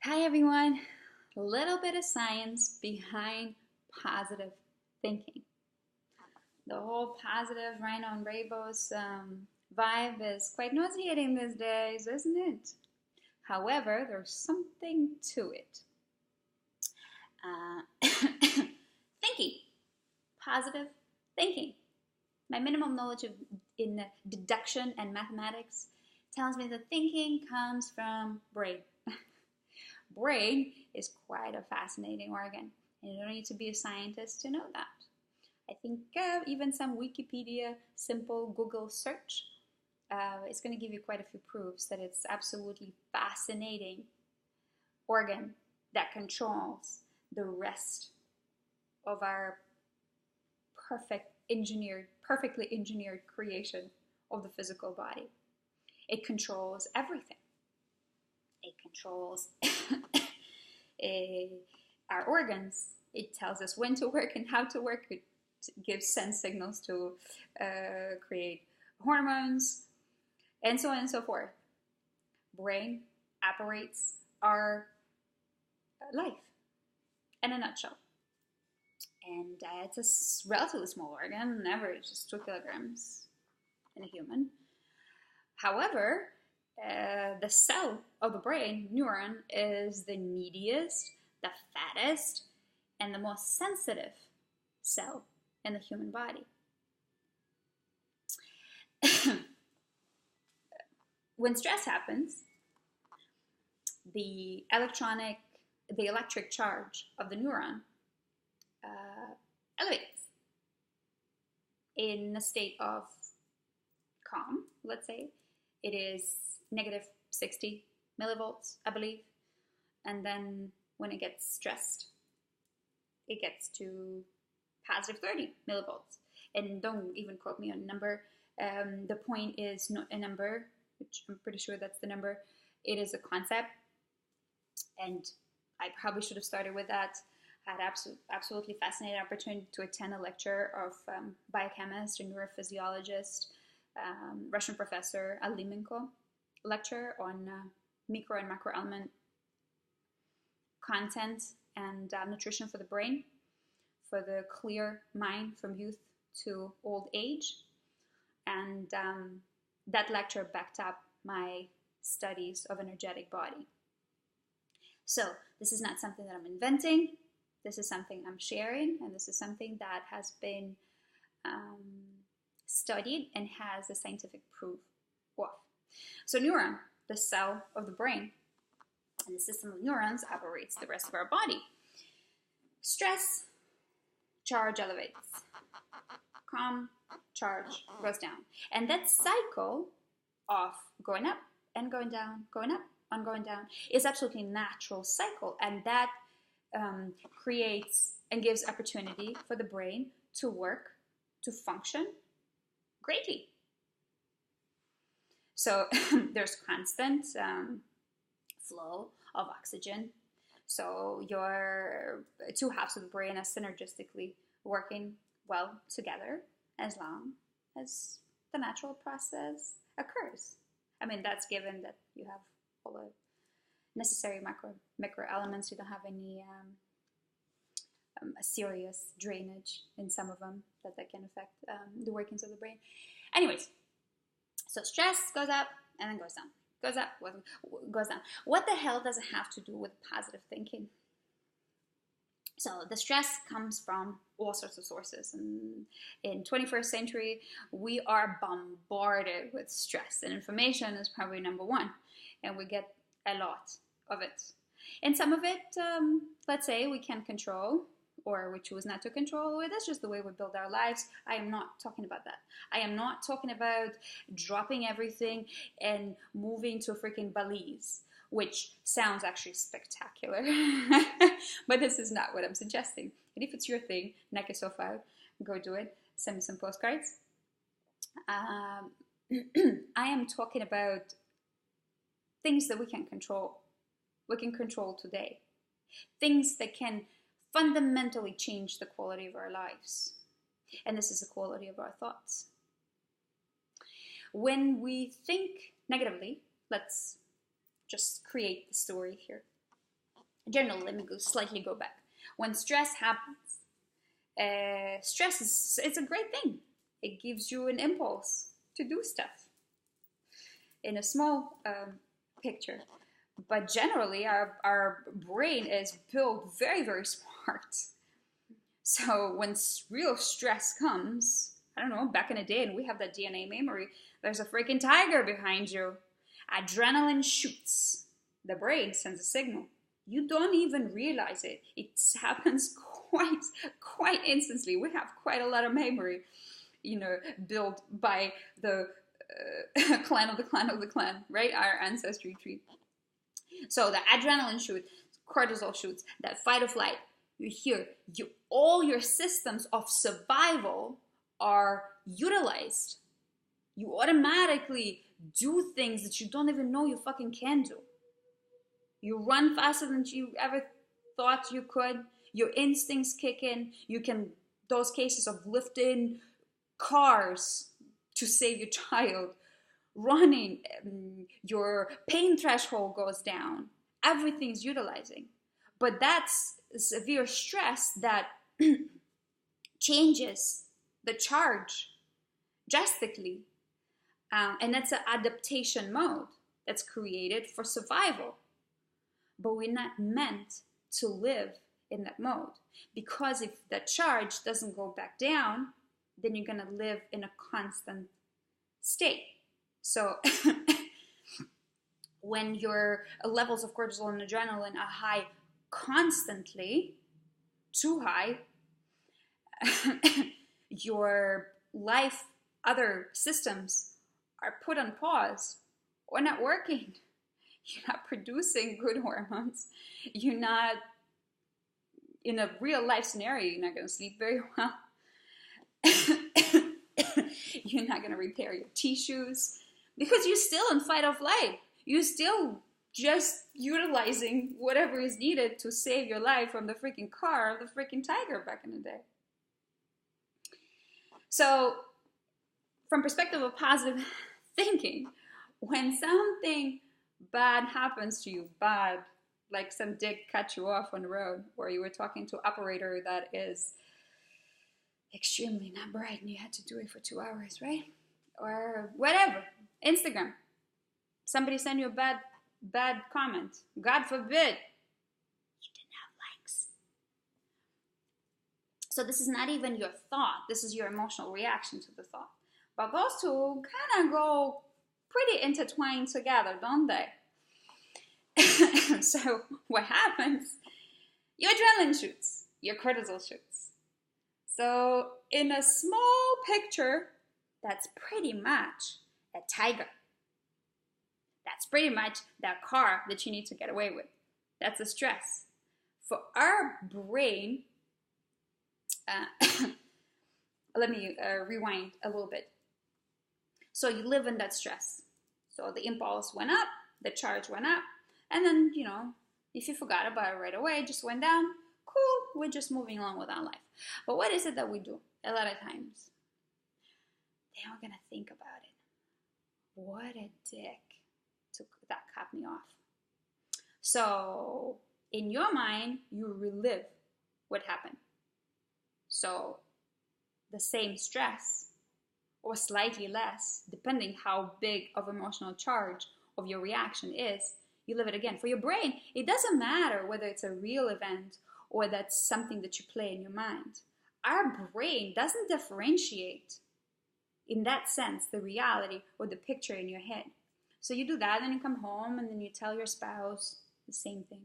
Hi everyone, a little bit of science behind positive thinking. The whole positive rhino and rainbows vibe is quite nauseating these days, isn't it? However, there's something to it. Thinking, positive thinking. My minimum knowledge in deduction and mathematics tells me that thinking comes from brain. Brain is quite a fascinating organ, and you don't need to be a scientist to know that. I think even some Wikipedia simple Google search is going to give you quite a few proofs that it's absolutely fascinating organ that controls the rest of our perfectly engineered creation of the physical body. It controls everything. It controls our organs. It tells us when to work and how to work. It gives sense signals to create hormones, and so on and so forth. Brain operates our life in a nutshell. And it's a relatively small organ, on average just 2 kilograms in a human. However, the cell of the brain, neuron, is the neediest, the fattest, and the most sensitive cell in the human body. When stress happens, the electric charge of the neuron elevates in a state of calm, let's say. It is negative 60 millivolts, I believe. And then when it gets stressed, it gets to positive 30 millivolts. And don't even quote me on a number. The point is not a number, which I'm pretty sure that's the number. It is a concept. And I probably should have started with that. I had absolutely fascinating opportunity to attend a lecture of biochemist and neurophysiologist, Russian professor Alimenko, lecture on micro and macro element content and nutrition for the brain, for the clear mind from youth to old age. And that lecture backed up my studies of energetic body. So this is not something that I'm inventing. This is something I'm sharing, and this is something that has been studied and has a scientific proof of. So neuron, the cell of the brain, and the system of neurons operates the rest of our body. Stress, charge elevates. Calm, charge goes down. And that cycle of going up and going down, going up and going down is absolutely natural cycle, and that creates and gives opportunity for the brain to work, to function greatly. So there's constant flow of oxygen. So your two halves of the brain are synergistically working well together as long as the natural process occurs. I mean, that's given that you have all the necessary micro elements. You don't have any serious drainage in some of them that can affect the workings of the brain. Anyways, so stress goes up and then goes down. Goes up, goes down. What the hell does it have to do with positive thinking? So the stress comes from all sorts of sources. And in 21st century, we are bombarded with stress, and information is probably number one. And we get a lot of it. And some of it, let's say, we can control, or we choose not to control. That's just the way we build our lives. I am not talking about that. I am not talking about dropping everything and moving to freaking Belize, which sounds actually spectacular. But this is not what I'm suggesting. And if it's your thing, knock yourself out, go do it. Send me some postcards. I am talking about things that we can control. We can control today. Things that can fundamentally change the quality of our lives. And this is the quality of our thoughts. When we think negatively, let's just create the story here. Generally, let me slightly go back. When stress happens, stress it's a great thing. It gives you an impulse to do stuff in a small picture. But generally, our brain is built very, very smart. So when real stress comes, I don't know, back in the day, and we have that DNA memory, there's a freaking tiger behind you. Adrenaline shoots. The brain sends a signal. You don't even realize it. It happens quite instantly. We have quite a lot of memory, built by the clan of the clan of the clan, right? Our ancestry tree. So the adrenaline shoots, cortisol shoots, that fight or flight. You hear all your systems of survival are utilized. You automatically do things that you don't even know you fucking can do. You run faster than you ever thought you could. Your instincts kick in. You can, those cases of lifting cars to save your child, running, your pain threshold goes down. Everything's utilizing. But that's severe stress that changes the charge drastically. And that's an adaptation mode that's created for survival. But we're not meant to live in that mode. Because if that charge doesn't go back down, then you're going to live in a constant state. So when your levels of cortisol and adrenaline are high constantly, too high, your life, other systems are put on pause or not working. You're not producing good hormones. You're not, in a real life scenario, you're not going to sleep very well. You're not going to repair your tissues because you're still in fight or flight. You're still just utilizing whatever is needed to save your life from the freaking car or the freaking tiger back in the day. So, from perspective of positive thinking, when something bad happens to you, bad, like some dick cut you off on the road, or you were talking to an operator that is extremely not bright and you had to do it for 2 hours, right? Or whatever, Instagram, somebody send you a bad comment, God forbid, you didn't have likes. So this is not even your thought, this is your emotional reaction to the thought. But those two kind of go pretty intertwined together, don't they? So what happens? Your adrenaline shoots, your cortisol shoots. So in a small picture, that's pretty much a tiger. That's pretty much that car that you need to get away with. That's the stress. For our brain, let me rewind a little bit. So you live in that stress. So the impulse went up, the charge went up, and then, if you forgot about it right away, it just went down. Cool, we're just moving along with our life. But what is it that we do a lot of times? They are going to think about it. What a dick that cut me off. So in your mind, you relive what happened. So the same stress or slightly less, depending how big of emotional charge of your reaction is, you live it again. For your brain, it doesn't matter whether it's a real event or that's something that you play in your mind. Our brain doesn't differentiate, in that sense, the reality or the picture in your head. So you do that, and you come home, and then you tell your spouse the same thing.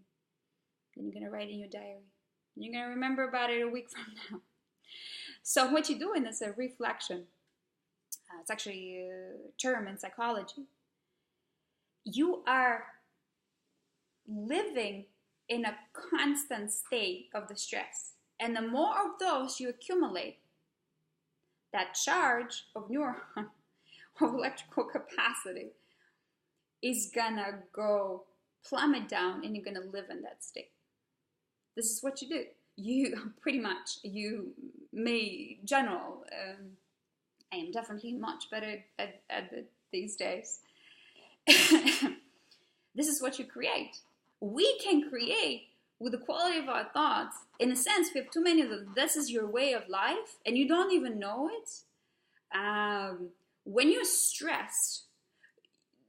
Then you're going to write in your diary. And you're going to remember about it a week from now. So what you're doing is a reflection. It's actually a term in psychology. You are living in a constant state of the stress. And the more of those you accumulate, that charge of neuron, of electrical capacity, is gonna go plummet down, and you're gonna live in that state. This is what you do. You pretty much, you may, general, I am definitely much better at it these days. This is what you create. We can create with the quality of our thoughts, in a sense, we have too many of them. This is your way of life, and you don't even know it. When you're stressed,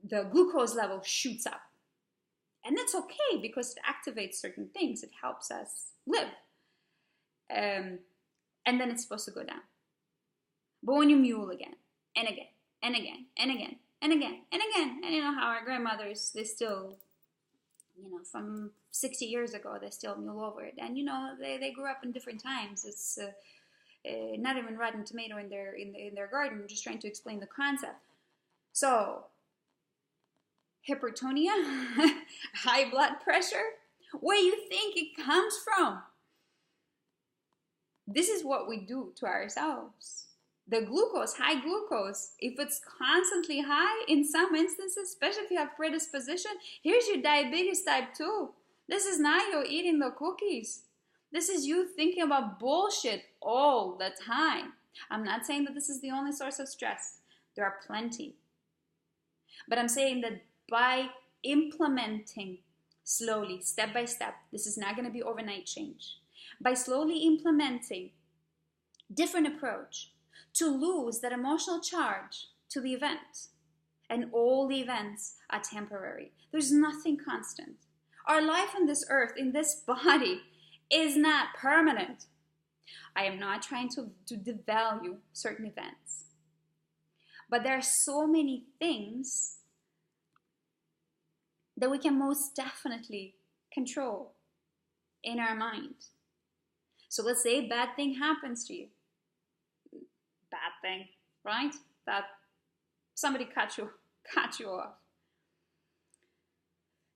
the glucose level shoots up. And that's okay because it activates certain things. It helps us live. And then it's supposed to go down. But when you mule again, and again, and again, and again, and again, and again, and you know how our grandmothers, they still, from 60 years ago, they still mule over it. And, they grew up in different times. It's not even rotten tomato in their garden. I'm just trying to explain the concept. So, hypertonia, high blood pressure, where you think it comes from. This is what we do to ourselves. The glucose, high glucose, if it's constantly high, in some instances, especially if you have predisposition, here's your diabetes type 2. This is not you eating the cookies. This is you thinking about bullshit all the time. I'm not saying that this is the only source of stress. There are plenty. But I'm saying that by implementing slowly, step by step, this is not going to be overnight change. By slowly implementing different approach to lose that emotional charge to the event. And all the events are temporary. There's nothing constant. Our life on this earth, in this body, is not permanent. I am not trying to devalue certain events. But there are so many things that we can most definitely control in our mind. So let's say a bad thing happens to you. Bad thing, right? That somebody cut you off.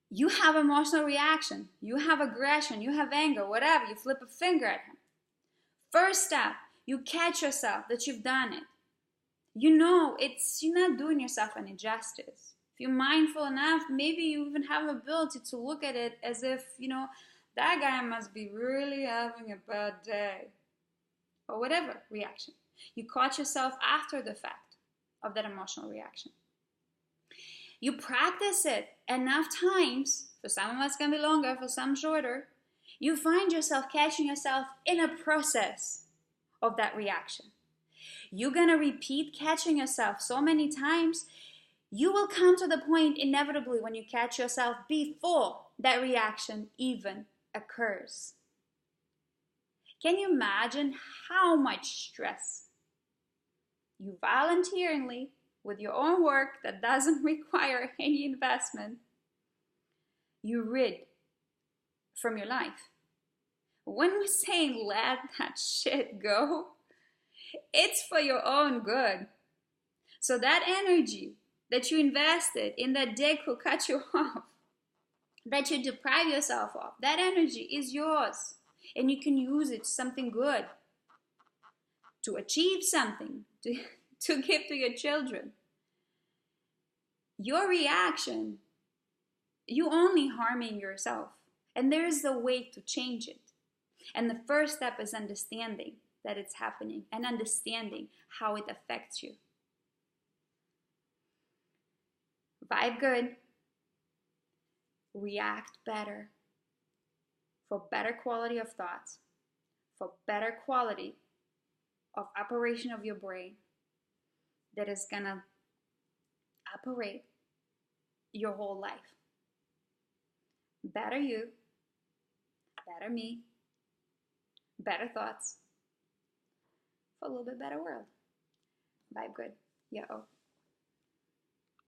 You have emotional reaction. You have aggression. You have anger, whatever. You flip a finger at him. First step, you catch yourself that you've done it. You're not doing yourself any justice. If you're mindful enough, maybe you even have the ability to look at it as if, that guy must be really having a bad day. Or whatever reaction. You caught yourself after the fact of that emotional reaction. You practice it enough times, for some of us it can be longer, for some shorter, you find yourself catching yourself in a process of that reaction. You're going to repeat catching yourself so many times, you will come to the point inevitably when you catch yourself before that reaction even occurs. Can you imagine how much stress you voluntarily, with your own work that doesn't require any investment, you rid from your life? When we're saying let that shit go, it's for your own good. So that energy that you invested in that dick who cut you off, that you deprive yourself of, that energy is yours. And you can use it to something good, to achieve something, to give to your children. Your reaction, you only harming yourself. And there is a way to change it. And the first step is understanding that it's happening and understanding how it affects you. Vibe good. React better. For better quality of thoughts. For better quality of operation of your brain that is gonna operate your whole life. Better you, better me, better thoughts for a little bit better world. Vibe good. Yo.